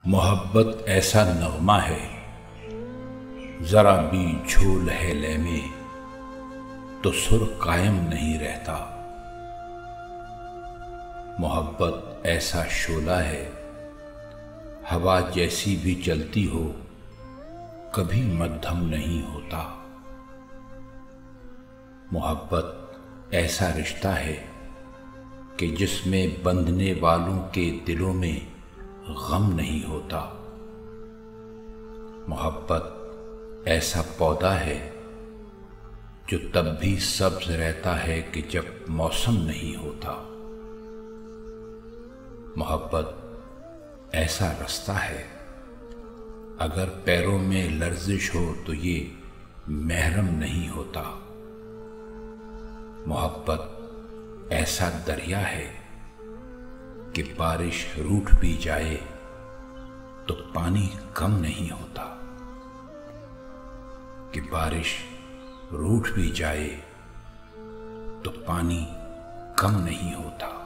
मोहब्बत ऐसा नगमा है, ज़रा भी झूल है लय में तो सुर कायम नहीं रहता। मोहब्बत ऐसा शोला है, हवा जैसी भी चलती हो कभी मद्धम नहीं होता। मोहब्बत ऐसा रिश्ता है कि जिसमें बंधने वालों के दिलों में गम नहीं होता। मोहब्बत ऐसा पौधा है जो तब भी सब्ज रहता है कि जब मौसम नहीं होता। मोहब्बत ऐसा रास्ता है, अगर पैरों में लर्जिश हो तो ये महरम नहीं होता। मोहब्बत ऐसा दरिया है कि बारिश रूठ भी जाए तो पानी कम नहीं होता। कि बारिश रूठ भी जाए तो पानी कम नहीं होता।